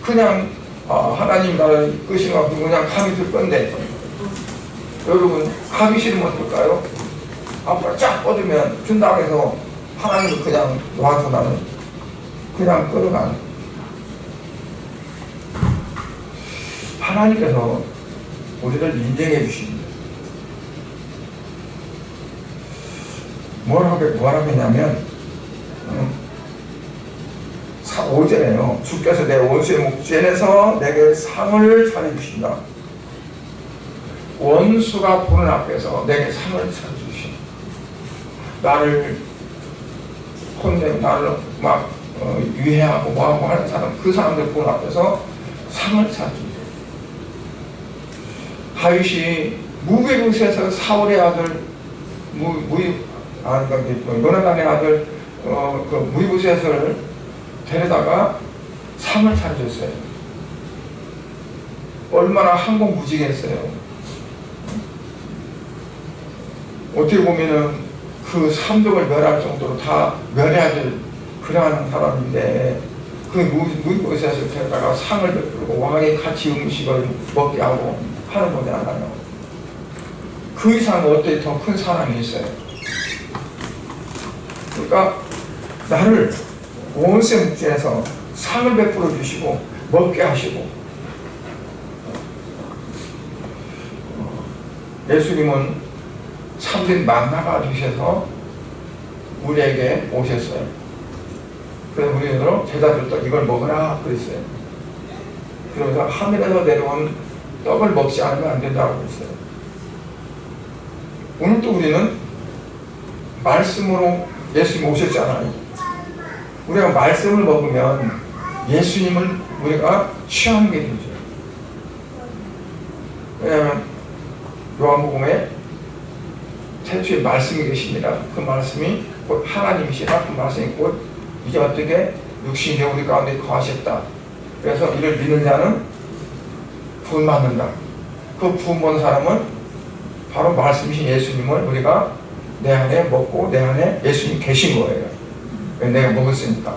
그냥 하나님 나를 끄시면 그냥 가기 들 건데 여러분 가기 싫으면 어떨까요? 앞으로 쫙 뻗으면 준다고 해서 하나님도 그냥 놔두나는 그냥 끌어가는. 하나님께서 우리를 인정해 주십니다. 뭐라고 했냐면 5절에요. 주께서 내 원수의 목전에서 내게 상을 차려주신다. 원수가 보는 앞에서 내게 상을 차려주신다. 나를 혼내고 나를 막 유해하고 뭐하고 하는 사람, 그 사람들 보는 앞에서 상을 차려준다. 다윗이 무비붓에서 사울의 아들 요나단의 아들 그 무비붓을 데려다가 상을 차려줬어요. 얼마나 항공무직했어요. 어떻게 보면은 그 삼족을 멸할 정도로 다 멸해야 될 그러한 사람인데 그 무비붓에서 데려다가 상을 베풀고 왕이 같이 음식을 먹게 하고 하는 거지 않아요. 그 이상 어떻게 더 큰 사랑이 있어요. 그러니까 나를 원수의 묵지에서 상을 베풀어 주시고 먹게 하시고, 예수님은 참된 만나가 되셔서 우리에게 오셨어요. 그래서 우리는 제자들도 이걸 먹으라 그랬어요. 그러면서 하늘에서 내려온 떡을 먹지 않으면 안 된다고 그랬어요. 오늘도 우리는 말씀으로 예수님 오셨잖아요. 우리가 말씀을 먹으면 예수님을 우리가 취하는 게 되죠. 왜냐하면 요한복음에 태초에 말씀이 계십니다. 그 말씀이 곧 하나님이시라. 그 말씀이 곧 이제 어떻게 육신이 우리 가운데 거하셨다. 그래서 이를 믿는 자는 구원 받는다. 그 구원 받는 사람은 바로 말씀이신 예수님을 우리가 내 안에 먹고 내 안에 예수님 계신 거예요. 내가 먹었으니까.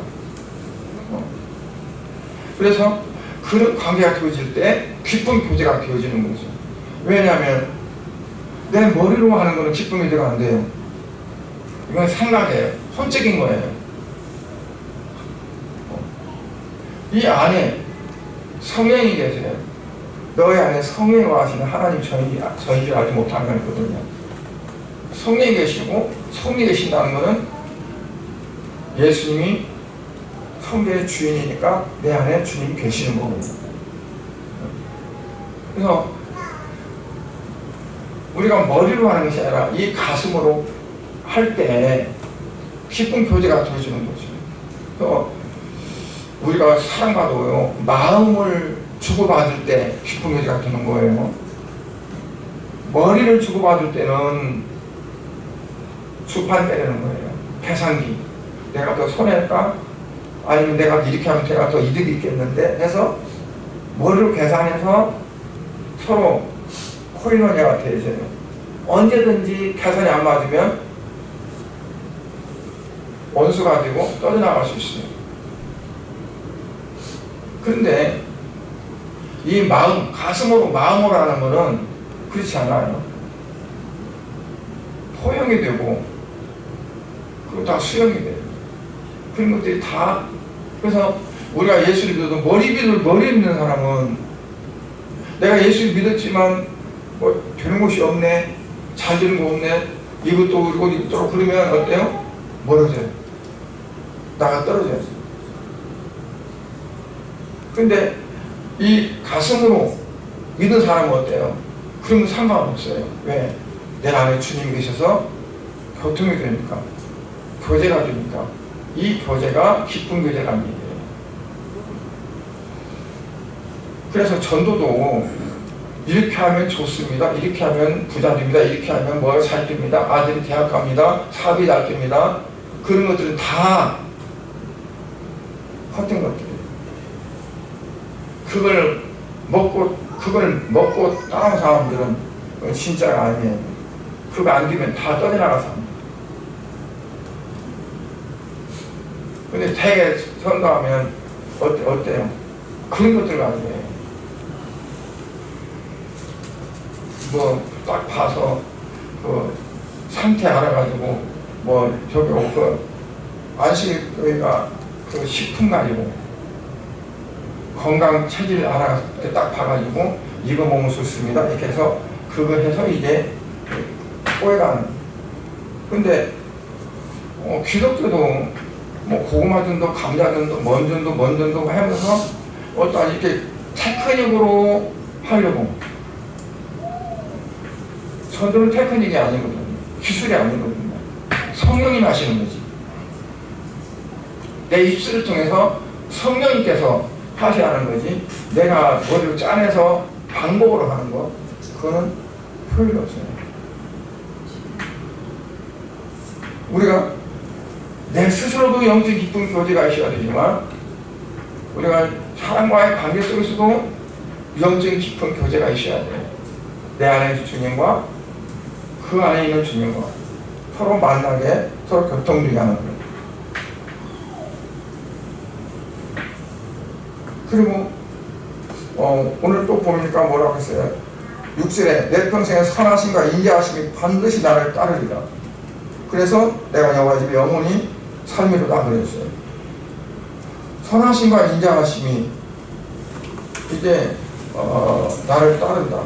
그래서 그런 관계가 되어질 때 기쁜 교제가 되어지는 거죠. 왜냐하면 내 머리로 하는 거는 기쁜 교제가 안 돼요. 이건 생각이에요. 혼적인 거예요. 이 안에 성령이 계세요. 너희 안에 성령이 와시는 하나님 저희를 알지 못하는 건 있거든요. 성령이 계시고 성령이 계신다는 것은 예수님이 성경의 주인이니까 내 안에 주님이 계시는 거거든요. 그래서 우리가 머리로 하는 것이 아니라 이 가슴으로 할 때 기쁜 교제가 되어지는 거죠. 그래서 우리가 사랑과도요, 마음을 주고받을 때 기쁜 교제가 되는 거예요. 머리를 주고받을 때는 주판 때리는 거예요. 계산기. 내가 더 손해일까? 아니면 내가 이렇게 하면 내가 더 이득이 있겠는데 해서 머리로 계산해서 서로 코인원자가 되어져요. 언제든지 계산이 안 맞으면 원수 가지고 떠져나갈 수 있어요. 그런데 이 마음, 가슴으로 마음으로 하는 거는 그렇지 않아요. 포용이 되고 그리고 다 수용이 돼요. 그런 것들이 다. 그래서 우리가 예수를 믿어도 머리 믿는 사람은 내가 예수를 믿었지만 뭐 되는 것이 없네, 잘 되는 거 없네, 이것도 그리고 이것도 그러면 어때요? 멀어져요. 나가 떨어져요. 근데 이 가슴으로 믿는 사람은 어때요? 그러면 상관없어요. 왜? 내 안에 주님이 계셔서 교통이 되니까, 교제가 되니까. 이 교제가 기쁜 교제라는 얘기예요. 그래서 전도도 이렇게 하면 좋습니다. 이렇게 하면 부자 됩니다. 이렇게 하면 뭐 잘 됩니다. 아들이 대학 갑니다. 사업이 잘 됩니다. 그런 것들은 다 헛된 것들이에요. 그걸 먹고 따라온 사람들은 진짜가 아니에요. 그거 안 되면 다 떠져나가서 합니다. 근데 되게 선거하면 어때요? 그런 것들 가지고 해요. 뭐 딱 봐서 상태 알아가지고 뭐 저기 그 안식교회가 그 식품 가지고 건강 체질 알아 딱 봐가지고 이거 먹으면 좋습니다 이렇게 해서 그거 해서 이제 꼬여가는. 근데 기독교도 뭐 고구마전도 감자전도 뭔전도 하면서 어떤 이렇게 테크닉으로 하려고. 저들은 테크닉이 아니거든요. 기술이 아니거든요. 성령님 하시는 거지. 내 입술을 통해서 성령님께서 하셔야 하는 거지. 내가 머리를 짜내서 방법으로 하는 거, 그거는 효율이 없어요. 우리가 내 스스로도 영적 기쁨 교제가 있어야 되지만 우리가 사람과의 관계 속에서도 영적 깊은 교제가 있어야 돼. 내 안에 있는 주님과 그 안에 있는 주님과 서로 만나게, 서로 교통되게 하는 거예요. 그리고 오늘 또 보니까 뭐라고 했어요? 6절에 내 평생에 선하심과 인자하심이 반드시 나를 따르리라. 그래서 내가 여호와 집에 영원히 삶이로다 그랬어요. 선하심과 인자하심이 이제 나를 따른다.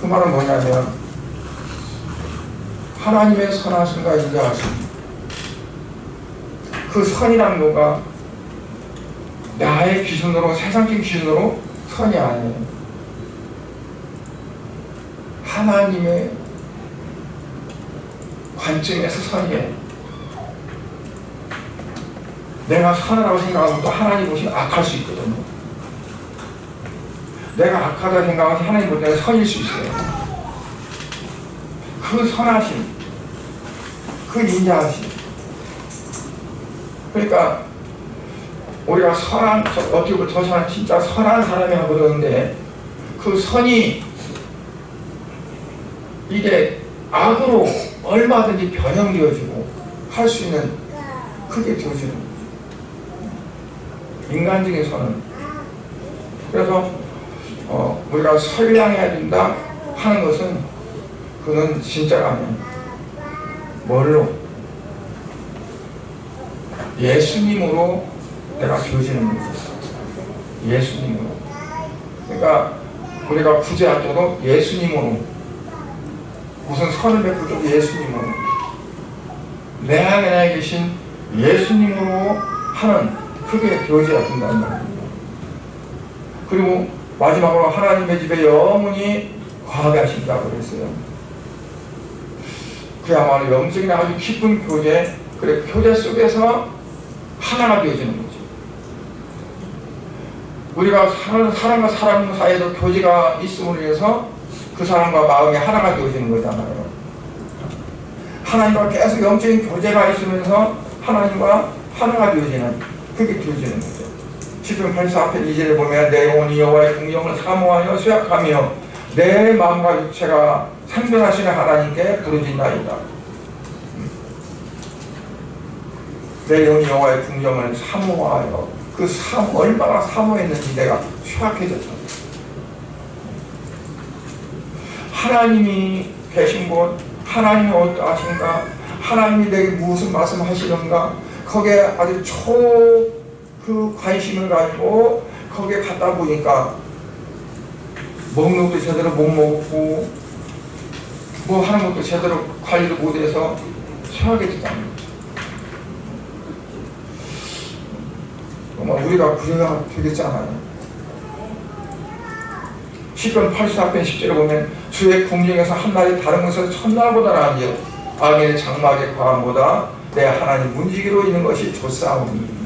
그 말은 뭐냐면 하나님의 선하심과 인자하심, 그 선이라는 거가 나의 기준으로, 세상적인 기준으로 선이 아니에요. 하나님의 관점에서 선이에요. 내가 선하다고 생각하면 또 하나님 보시면 악할 수 있거든요. 내가 악하다고 생각하면 하나님 볼 때는 선일 수 있어요. 그 선하심, 그 인자하심. 그러니까 우리가 선한, 어떻게 보면 저 사람 진짜 선한 사람이라고 그러는데 그 선이 이게 악으로 얼마든지 변형되어지고 할 수 있는, 크게 되어지는 거죠. 인간적인 선은. 그래서 우리가 선량해야 된다 하는 것은 그건 진짜가 아니에요. 뭘로? 예수님으로 내가 되어지는 거죠. 예수님으로. 그러니까 우리가 구제할 때도 예수님으로, 무슨 선을 베풀 때도 예수님으로, 내 안에 계신 예수님으로 하는, 크게 되어져야 된다는 말입니다. 그리고 마지막으로 하나님의 집에 영원히 거하게 하신다고 그랬어요. 그야말로 영적인 아주 깊은 교제, 그래 교제 속에서 하나가 되어지는 거죠. 우리가 사람과 사람 사이에도 교제가 있음으로 인해서 그 사람과 마음이 하나가 되어지는 거잖아요. 하나님과 계속 영적인 교제가 있으면서 하나님과 하나가 되어지는, 그게 되어지는 거죠. 시편 84편 2절에 보면 내 영혼이 여호와의 궁정을 사모하여 수약하며 내 마음과 육체가 상존하시는 하나님께 부르짖나이다. 내 영혼이 여호와의 궁정을 사모하여, 그 얼마나 사모했는지 내가 수확해졌다. 하나님이 계신 곳, 하나님이 어떠하신가, 하나님이 내게 무슨 말씀하시는가, 거기에 아주 그 관심을 가지고 거기에 갖다 보니까 먹는 것도 제대로 못 먹고 뭐 하는 것도 제대로 관리를 못해서 소화하게 됐다는 거죠. 정말 우리가 그래야 되겠잖아요. 시편 84편 10절에 보면 주의 궁정에서 한날이 다른 것은 천날보다 나은지요 악인의 장막의 과함보다 내 하나님 문지기로 있는 것이 좋사오니.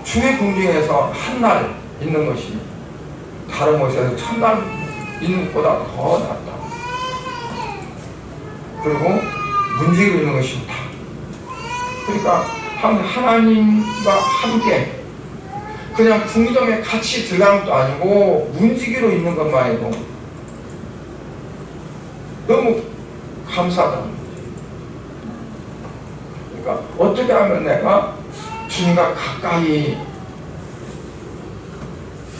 주의 궁정에서 한날 있는 것이 다른 곳에서 천날 있는 것보다 더 낫다. 그리고 문지기로 있는 것이 좋다. 그러니까 하나님과 함께 그냥 궁정에 같이 들어간 것도 아니고 문지기로 있는 것만 해도 너무 감사하다. 그러니까 어떻게 하면 내가 주님과 가까이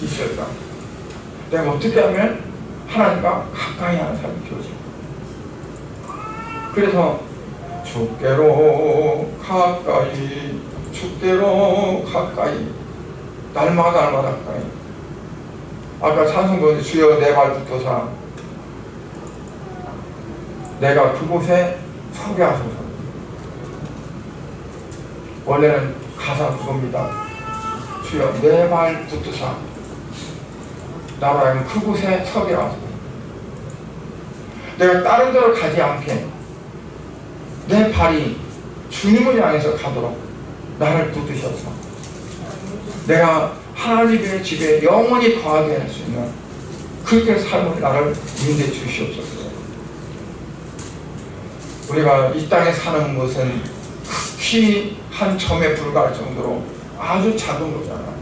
있을까? 내가 어떻게 하면 하나님과 가까이 하는 사람이 되어질까? 그래서 주께로 가까이, 주께로 가까이, 날마다 가까이. 아까 찬송 보니 주여 내 발 붙어사 내가 그곳에 서게 하소서. 원래는 가사 그겁니다. 주여 내 발 붙드사 나로 하여금 그곳에 서게 하소서. 내가 다른 데로 가지 않게 내 발이 주님을 향해서 가도록 나를 붙드셔서 내가 하나님의 집에 영원히 거하게 할 수 있는 그렇게 삶을 나를 인도해 주시옵소서. 우리가 이 땅에 사는 것은 극히 한 점에 불과할 정도로 아주 작은 거잖아요.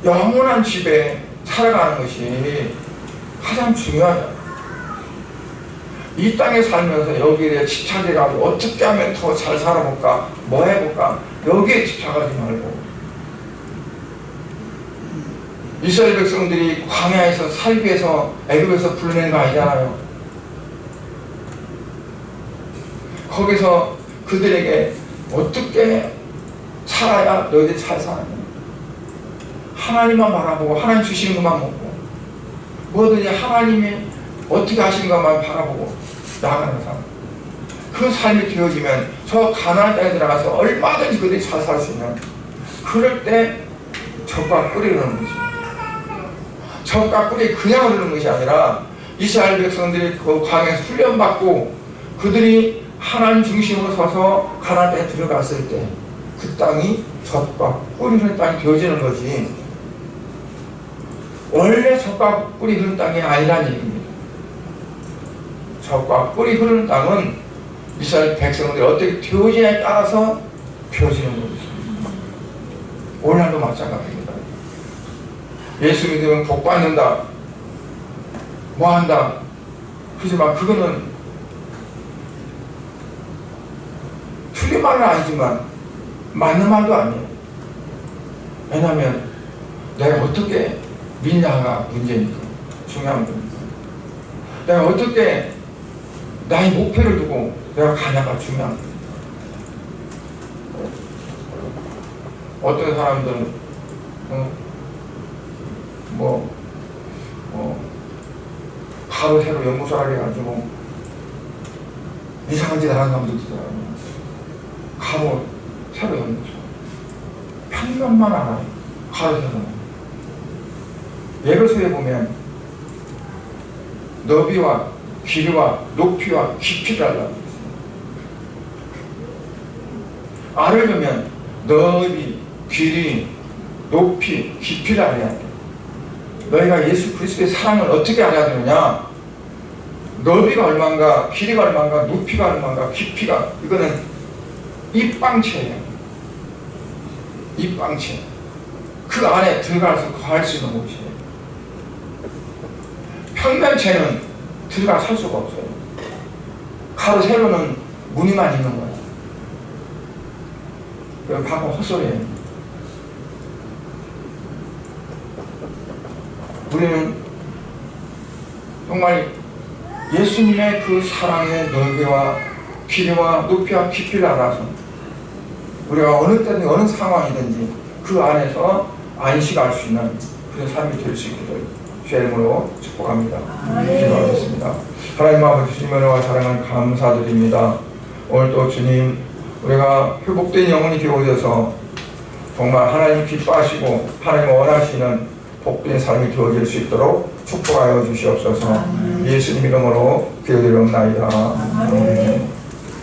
영원한 집에 살아가는 것이 가장 중요하잖아요. 이 땅에 살면서 여기에 집착해가지고 어떻게 하면 더 잘 살아볼까, 뭐 해볼까, 여기에 집착하지 말고. 이스라엘 백성들이 광야에서 살기 위해서 애굽에서 불러낸 거 아니잖아요. 거기서 그들에게 어떻게 살아야 너희들이 잘 사느냐, 하나님만 바라보고 하나님 주시는 것만 먹고 뭐든지 하나님이 어떻게 하시는 것만 바라보고 나아가는 삶, 그 삶이 되어지면 저 가나안 땅에 들어가서 얼마든지 그들이 잘 살 수 있는, 그럴 때 젖과 꿀이 흐르는 것이, 젖과 꿀이 그냥 흐르는 것이 아니라 이스라엘 백성들이 그 광야에서 훈련받고 그들이 하나님 중심으로 서서 가나안 땅에 들어갔을 때 그 땅이 젖과 꿀이 흐르는 땅이 되어지는 것이, 원래 젖과 꿀이 흐르는 땅이 아니라는 얘기입니다. 젖과 꿀이 흐르는 땅은 이스라엘 백성들이 어떻게 되어지냐에 따라서 되어지는 것입니다. 오늘날도 마찬가지입니다. 예수 믿으면 복 받는다, 뭐 한다, 그렇지만 그거는 틀린 말은 아니지만 맞는 말도 아니에요. 왜냐하면 내가 어떻게 믿냐가 문제니까, 중요한 겁니다. 내가 어떻게 나의 목표를 두고 내가 가냐가 중요한 겁니다. 어떤 사람들은 바로 새로 연구소를 해가지고 이상한 짓 하는 사람도 있더라고요. 가로 새로 연구소 평면만 알아요. 가로 새로. 예배소에 보면 너비와 길이와 높이와 깊이를 알라고 했어요. 알으려면 너비, 길이, 높이, 깊이를 알아야 돼. 너희가 예수 그리스도의 사랑을 어떻게 알아야 되느냐? 너비가 얼마인가, 길이가 얼마인가, 높이가 얼마인가, 깊이가, 이거는 입방체예요. 입방체. 그 안에 들어가서 거할 수 있는 곳이에요. 평면체는 들어가 살 수가 없어요. 가로 세로는 무늬만 있는 거예요. 그럼 방금 헛소리예요. 우리는 정말 예수님의 그 사랑의 넓이와 길이와 높이와 깊이를 알아서 우리가 어느 때든 어느 상황이든지 그 안에서 안식할 수 있는 그런 삶이 될 수 있기를 주의 이름으로 축복합니다. 기도하겠습니다. 하나님 아버지, 주님의 은혜와 사랑을 감사드립니다. 오늘도 주님, 우리가 회복된 영혼이 되어져서 정말 하나님 기뻐하시고 하나님 원하시는 복된 삶이 되어질 수 있도록 축복하여 주시옵소서. 예수님 이름으로 기도드리옵나이다.